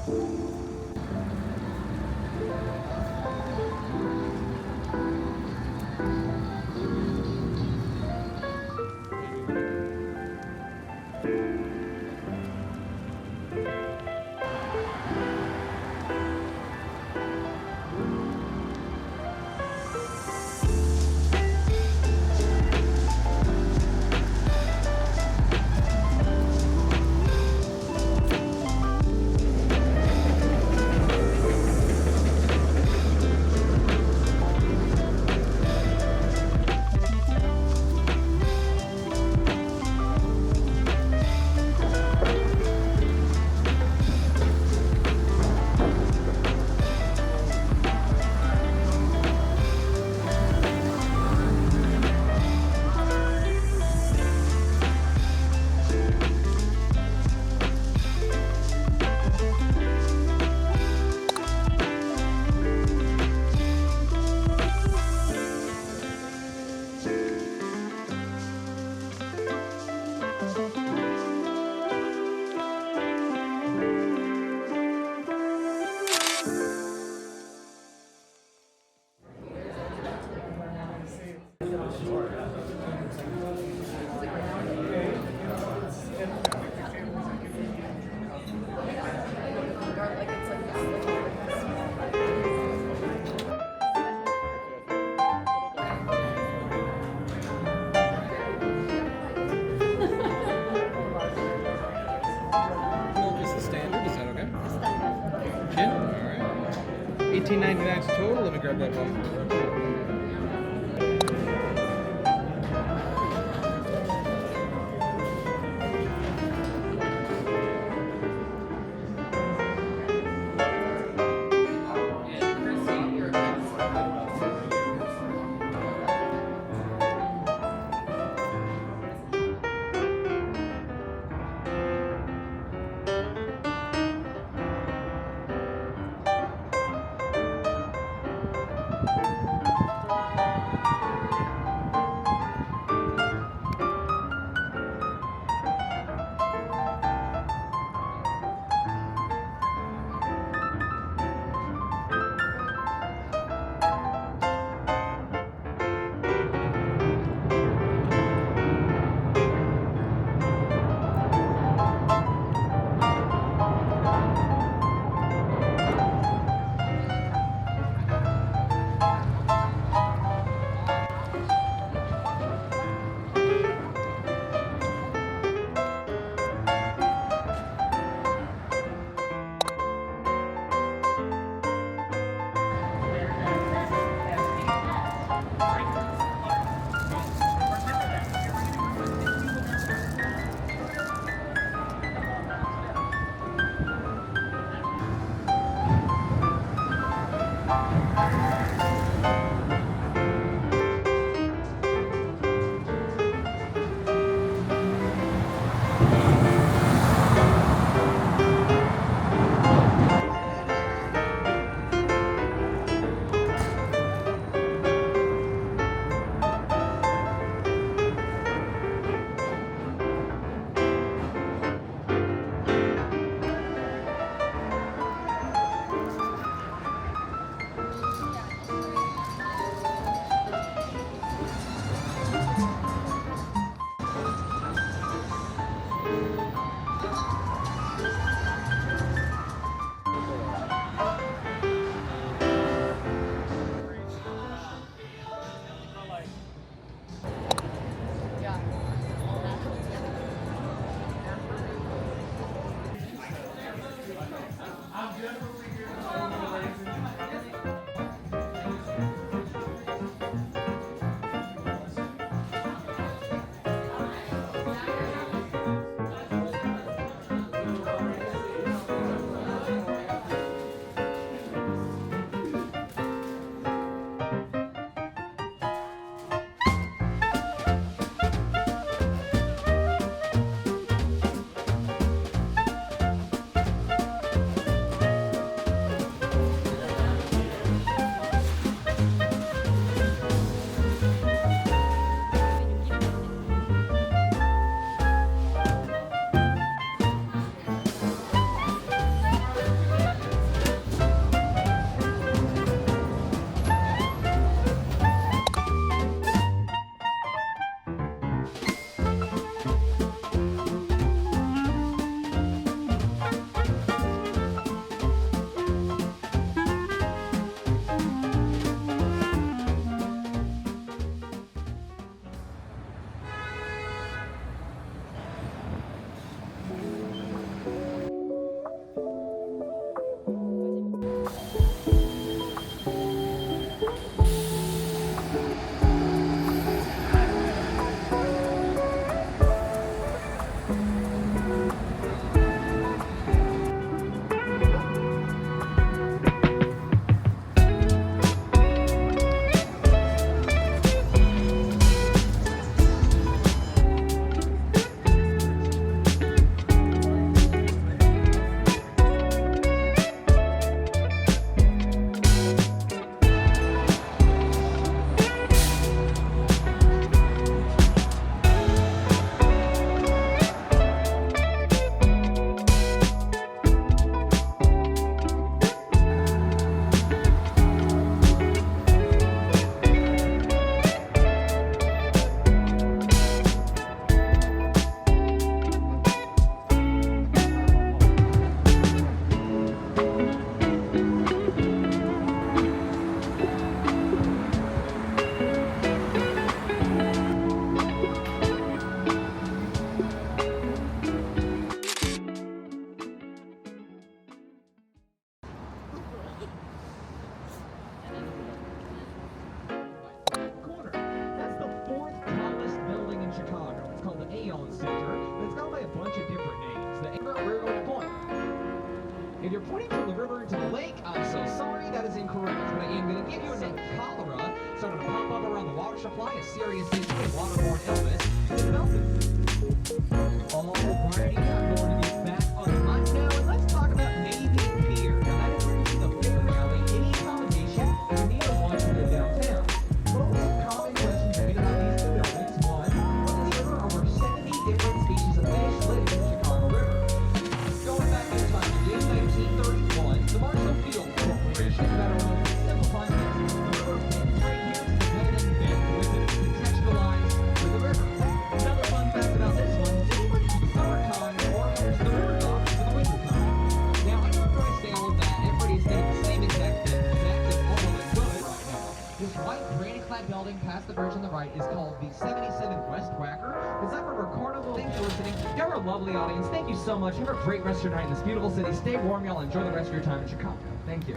Just the standard, is that okay? Chin? Alright. $18.99 total. Let me grab that one. If you're pointing from the river to the lake, I'm so sorry, that is incorrect. But I am going to give you a name. Cholera started to pop up around the water supply, a serious issue of waterborne illness to develop it. Alrighty, I'm going to get back on the mic now, and let's talk about Navy Pier. Now, that is where you see the big rally, any accommodation you need to launch into downtown. Most common questions made about these two buildings. One, on this river are over 70 different species of fish living in the Chicago River. Going back in time to 1931, the Marshall Field Corporation, better known as Simplifying Things, the river is right here to the building and with it contextualized with the river. Another fun fact about this one is anybody to the summertime or here's the river dock for the winter time. Now, I'm not going to say all of that. Everybody's getting the same exact thing. That's all well and good right now. This white granite-clad building past the bridge on the right is called the 77 West Wacker. Is that River Carnival? Thanks for listening. You're a lovely audience. Thank you so much. Have a great rest of your night in this beautiful city. Stay warm, y'all. Enjoy the rest of your time in Chicago. Thank you.